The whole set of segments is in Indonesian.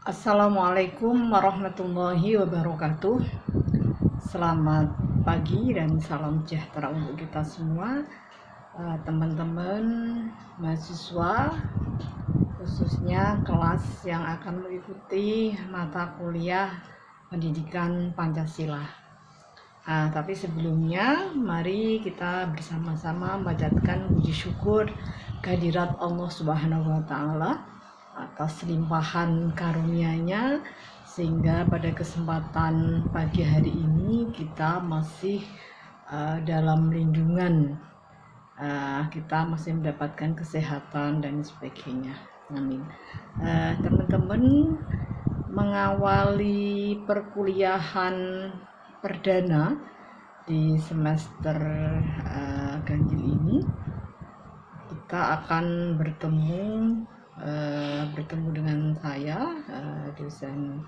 Assalamualaikum warahmatullahi wabarakatuh. Selamat pagi dan salam sejahtera untuk kita semua, teman-teman mahasiswa, khususnya kelas yang akan mengikuti mata kuliah pendidikan Pancasila. Tapi sebelumnya mari kita bersama-sama memanjatkan puji syukur kehadirat Allah Subhanahu wa Ta'ala atas limpahan karunia-Nya, sehingga pada kesempatan pagi hari ini kita masih dalam lindungan, kita masih mendapatkan kesehatan dan sebagainya. Amin. Teman-teman mengawali perkuliahan perdana di semester ganjil ini, kita akan bertemu dengan saya, dosen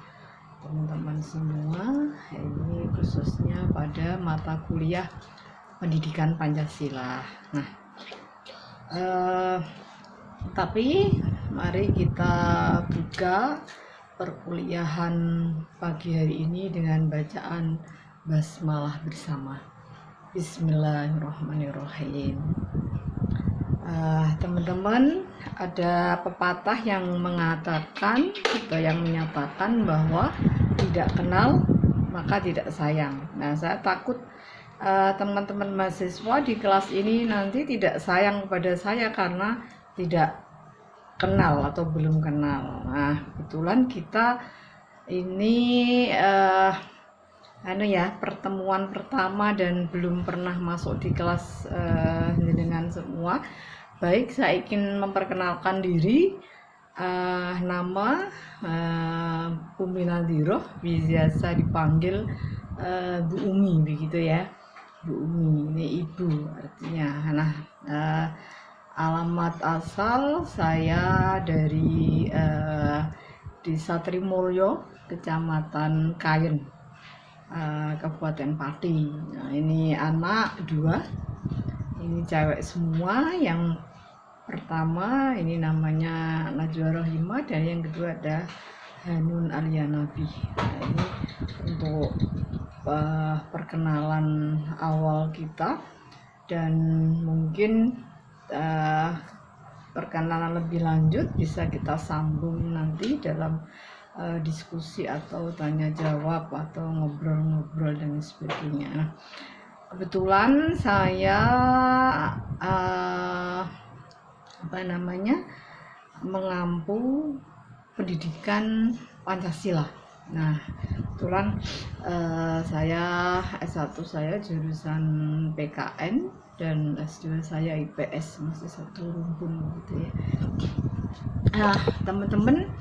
teman-teman semua, ini khususnya pada mata kuliah pendidikan Pancasila. Nah, tapi mari kita buka perkuliahan pagi hari ini dengan bacaan basmalah bersama. Bismillahirrahmanirrahim. Teman-teman, ada pepatah yang mengatakan atau yang menyatakan bahwa tidak kenal maka tidak sayang. Nah, saya takut teman-teman mahasiswa di kelas ini nanti tidak sayang kepada saya karena tidak kenal atau belum kenal. Nah, kebetulan kita ini pertemuan pertama dan belum pernah masuk di kelas dengan semua. Baik, saya ingin memperkenalkan diri. Nama Umi Nadhiroh, biasa dipanggil Bu Umi, begitu ya. Bu Umi, ini ibu artinya. Nah, alamat asal saya dari Desa Trimulyo, Kecamatan Kayen, Kabupaten Pati. Nah, ini anak dua, ini cewek semua. Yang pertama ini namanya Najwa Rohimah dan yang kedua ada Hanun Alianabi. Nah, ini untuk perkenalan awal kita, dan mungkin perkenalan lebih lanjut bisa kita sambung nanti dalam diskusi atau tanya jawab atau ngobrol-ngobrol dan sebagainya. Nah, kebetulan saya mengampu pendidikan Pancasila. Nah, kebetulan saya S1 saya jurusan PKN dan S2 saya IPS, masih satu rumpun gitu ya. Nah, teman-teman,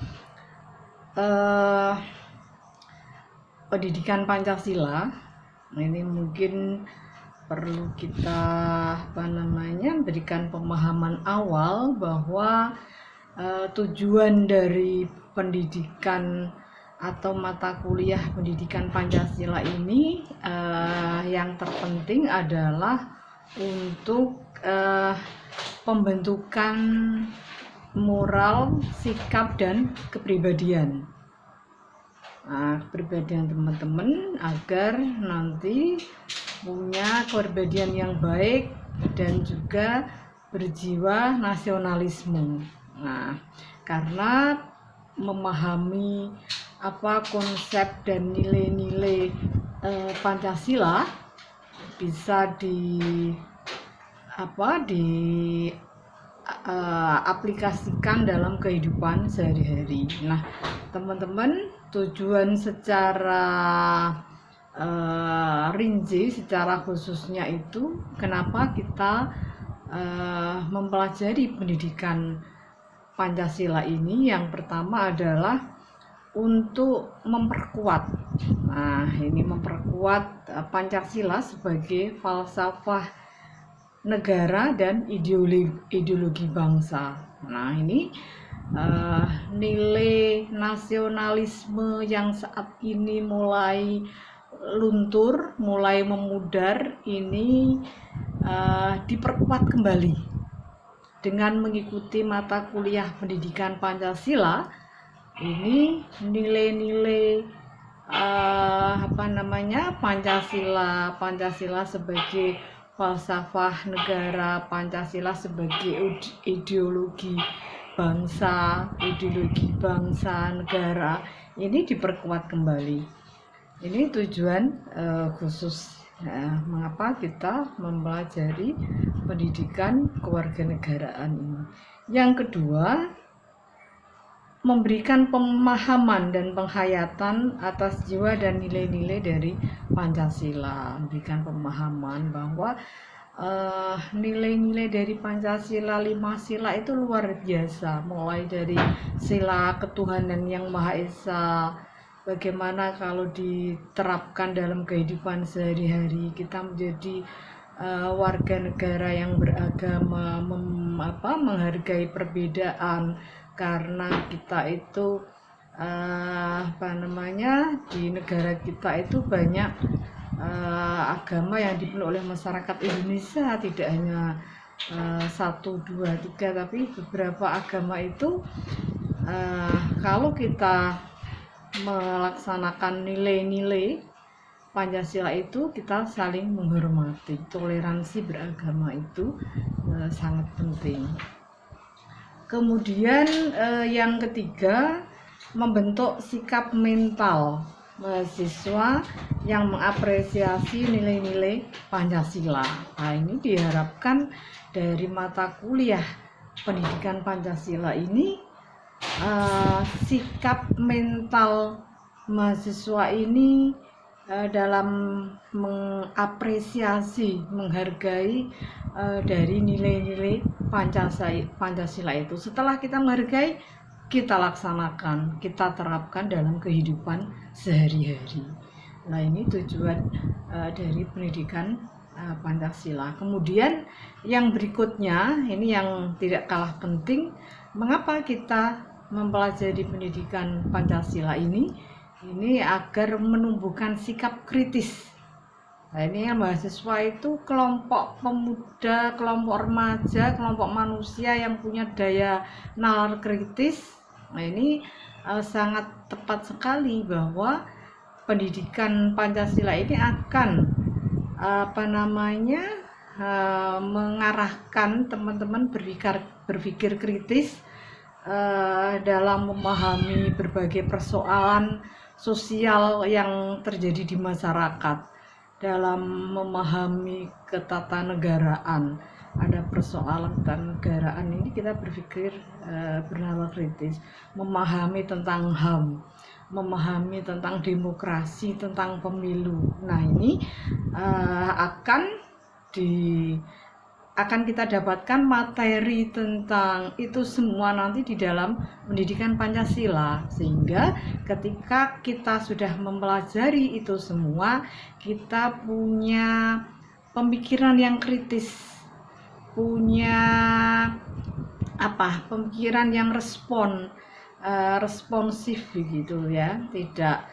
pendidikan Pancasila ini mungkin perlu kita berikan pemahaman awal bahwa tujuan dari pendidikan atau mata kuliah pendidikan Pancasila ini yang terpenting adalah untuk pembentukan moral, sikap, dan kepribadian. Kepribadian teman-teman agar nanti punya kepribadian yang baik dan juga berjiwa nasionalisme. Nah, karena memahami apa konsep dan nilai-nilai Pancasila bisa aplikasikan dalam kehidupan sehari-hari. Nah, teman-teman, tujuan secara rinci, secara khususnya itu kenapa kita mempelajari pendidikan Pancasila ini, yang pertama adalah untuk memperkuat. Nah, ini memperkuat Pancasila sebagai falsafah negara dan ideologi bangsa. Nah, ini nilai nasionalisme yang saat ini mulai luntur, mulai memudar, ini diperkuat kembali dengan mengikuti mata kuliah pendidikan Pancasila. ini nilai-nilai Pancasila sebagai falsafah negara, Pancasila sebagai ideologi bangsa negara ini diperkuat kembali. Ini tujuan khusus mengapa kita mempelajari pendidikan kewarganegaraan ini. Yang kedua, memberikan pemahaman dan penghayatan atas jiwa dan nilai-nilai dari Pancasila. Memberikan pemahaman bahwa nilai-nilai dari Pancasila, 5 sila itu luar biasa, mulai dari sila ketuhanan yang Maha Esa, bagaimana kalau diterapkan dalam kehidupan sehari-hari kita menjadi warga negara yang beragama, menghargai perbedaan, karena kita itu di negara kita itu banyak agama yang dipenuhi oleh masyarakat Indonesia, tidak hanya 1, 2, 3, tapi beberapa agama itu kalau kita melaksanakan nilai-nilai Pancasila itu kita saling menghormati. Toleransi beragama itu sangat penting. Kemudian yang ketiga, membentuk sikap mental mahasiswa yang mengapresiasi nilai-nilai Pancasila. Nah, ini diharapkan dari mata kuliah pendidikan Pancasila ini, sikap mental mahasiswa ini dalam mengapresiasi, menghargai dari nilai-nilai Pancasila itu. Setelah kita menghargai, kita laksanakan, kita terapkan dalam kehidupan sehari-hari. Nah, ini tujuan dari pendidikan Pancasila. Kemudian yang berikutnya, ini yang tidak kalah penting, mengapa kita mempelajari pendidikan Pancasila ini agar menumbuhkan sikap kritis. Nah, ini yang mahasiswa itu kelompok pemuda, kelompok remaja, kelompok manusia yang punya daya nalar kritis. Nah, ini sangat tepat sekali bahwa pendidikan Pancasila ini akan mengarahkan teman-teman berpikir kritis dalam memahami berbagai persoalan sosial yang terjadi di masyarakat, dalam memahami ketatanegaraan. Ada persoalan ketatanegaraan ini kita berpikir bernalar kritis, memahami tentang HAM, memahami tentang demokrasi, tentang pemilu. Nah, ini akan kita dapatkan materi tentang itu semua nanti di dalam pendidikan Pancasila, sehingga ketika kita sudah mempelajari itu semua, kita punya pemikiran yang kritis, punya pemikiran yang responsif begitu ya, tidak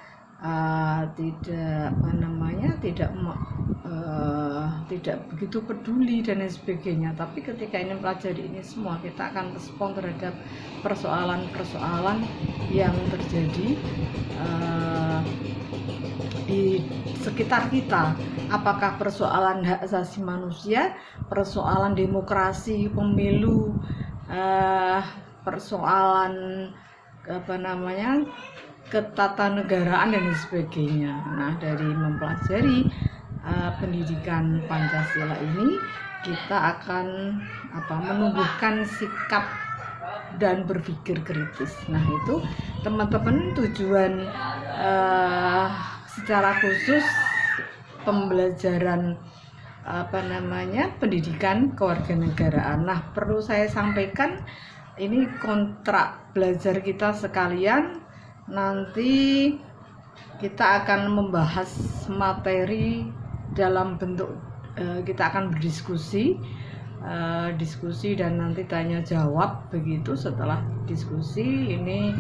begitu peduli dan lain sebagainya. Tapi ketika ini pelajari ini semua, kita akan respon terhadap persoalan-persoalan yang terjadi di sekitar kita. Apakah persoalan hak asasi manusia, persoalan demokrasi, pemilu, persoalan ketatanegaraan dan sebagainya. Nah, dari mempelajari pendidikan Pancasila ini, kita akan menumbuhkan sikap dan berpikir kritis. Nah, itu teman-teman tujuan secara khusus pembelajaran pendidikan kewarganegaraan. Nah, perlu saya sampaikan, ini kontrak belajar kita sekalian. Nanti kita akan membahas materi dalam bentuk kita akan berdiskusi dan nanti tanya jawab begitu. Setelah diskusi ini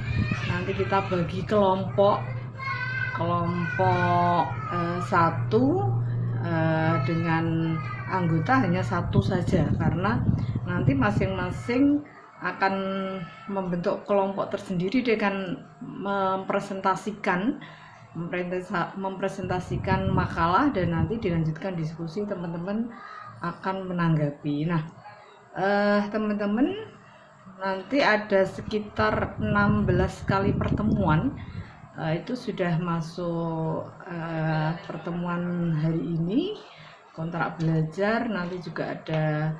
nanti kita bagi kelompok satu dengan anggota hanya 1 saja, karena nanti masing-masing akan membentuk kelompok tersendiri dengan mempresentasikan makalah, dan nanti dilanjutkan diskusi, teman-teman akan menanggapi. Nah, teman-teman, nanti ada sekitar 16 kali pertemuan. Itu sudah masuk pertemuan hari ini, kontrak belajar, nanti juga ada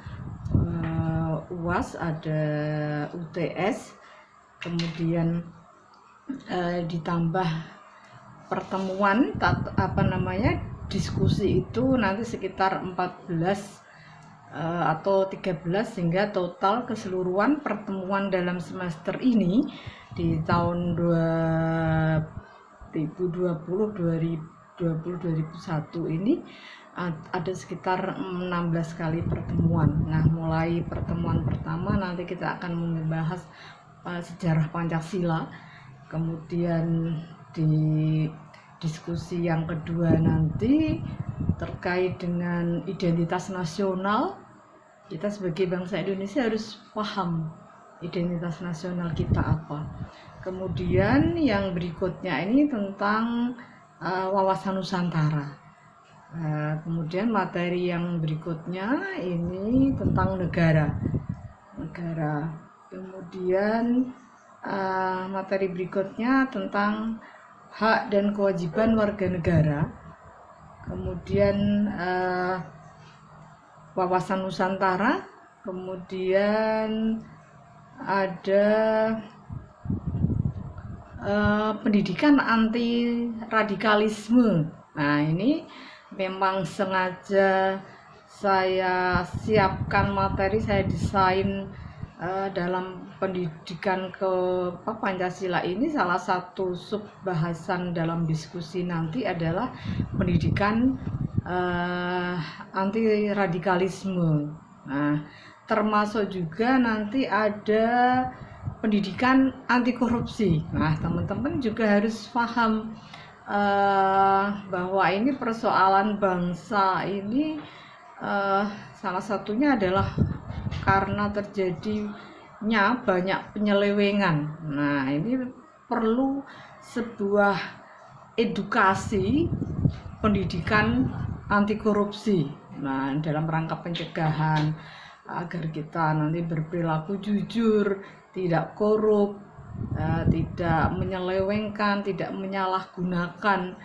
UAS, ada UTS, kemudian ditambah pertemuan diskusi itu nanti sekitar 14 atau 13, sehingga total keseluruhan pertemuan dalam semester ini di tahun 2020-2021 ini ada sekitar 16 kali pertemuan. Nah, mulai pertemuan pertama nanti kita akan membahas sejarah Pancasila, kemudian di diskusi yang kedua nanti terkait dengan identitas nasional. Kita sebagai bangsa Indonesia harus paham identitas nasional kita apa. Kemudian yang berikutnya ini tentang wawasan Nusantara. Kemudian materi yang berikutnya ini tentang negara. Kemudian materi berikutnya tentang hak dan kewajiban warga negara. Kemudian wawasan Nusantara. Kemudian ada pendidikan anti radikalisme. Nah, ini memang sengaja saya siapkan materi, saya desain dalam pendidikan ke Pancasila ini. Salah satu sub bahasan dalam diskusi nanti adalah pendidikan anti radikalisme. Nah, termasuk juga nanti ada pendidikan anti korupsi. Nah, teman-teman juga harus paham bahwa ini persoalan bangsa ini salah satunya adalah karena terjadinya banyak penyelewengan. Nah, ini perlu sebuah edukasi pendidikan anti korupsi. Nah, dalam rangka pencegahan agar kita nanti berperilaku jujur, tidak korup, tidak menyelewengkan, tidak menyalahgunakan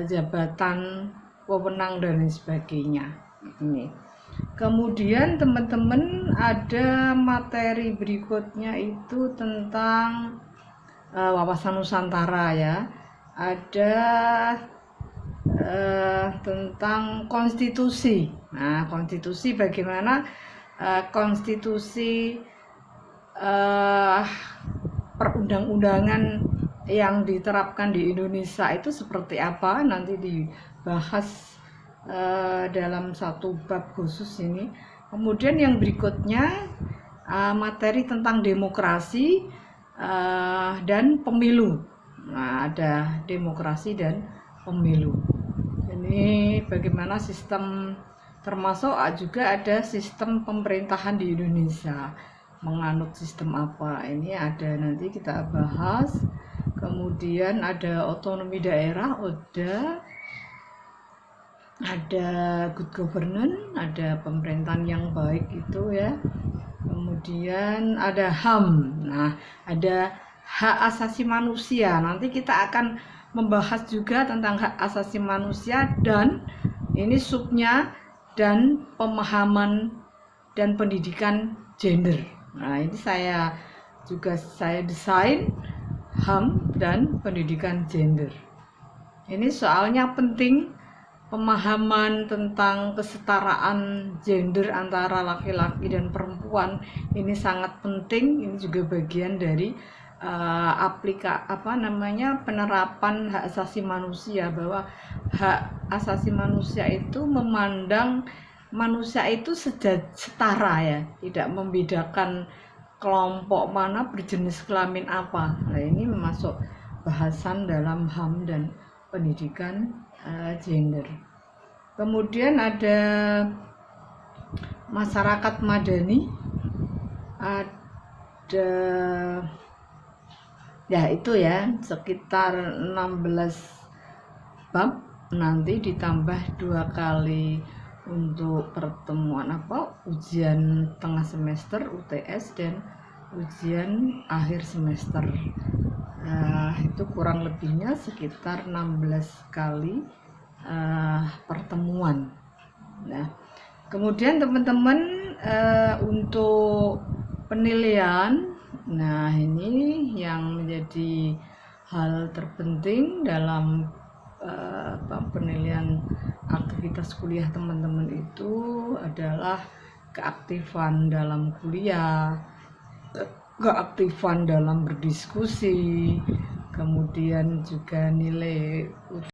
jabatan, wewenang dan sebagainya. Ini. Kemudian teman-teman ada materi berikutnya itu tentang wawasan Nusantara ya. Ada tentang konstitusi. Nah, konstitusi bagaimana konstitusi perundang-undangan yang diterapkan di Indonesia itu seperti apa, nanti dibahas dalam satu bab khusus ini. Kemudian yang berikutnya materi tentang demokrasi dan pemilu. Nah, ada demokrasi dan pemilu. Ini bagaimana sistem, termasuk juga ada sistem pemerintahan di Indonesia, menganut sistem apa, ini ada nanti kita bahas. Kemudian ada otonomi daerah, ada good governance, ada pemerintahan yang baik itu ya. Kemudian ada HAM. Nah, ada hak asasi manusia. Nanti kita akan membahas juga tentang hak asasi manusia, dan ini subnya dan pemahaman dan pendidikan gender. Nah, ini saya desain HAM dan pendidikan gender. Ini soalnya penting, pemahaman tentang kesetaraan gender antara laki-laki dan perempuan ini sangat penting. Ini juga bagian dari penerapan hak asasi manusia, bahwa hak asasi manusia itu memandang manusia itu setara ya, tidak membedakan kelompok mana, berjenis kelamin apa. Nah, ini masuk bahasan dalam HAM dan pendidikan gender. Kemudian ada masyarakat madani, ada ya itu ya sekitar 16 bab, nanti ditambah 2 kali untuk pertemuan ujian tengah semester UTS dan ujian akhir semester. Itu kurang lebihnya sekitar 16 kali pertemuan. Nah, kemudian teman-teman untuk penilaian, nah ini yang menjadi hal terpenting dalam penilaian aktivitas kuliah teman-teman itu adalah keaktifan dalam kuliah, keaktifan dalam berdiskusi, kemudian juga nilai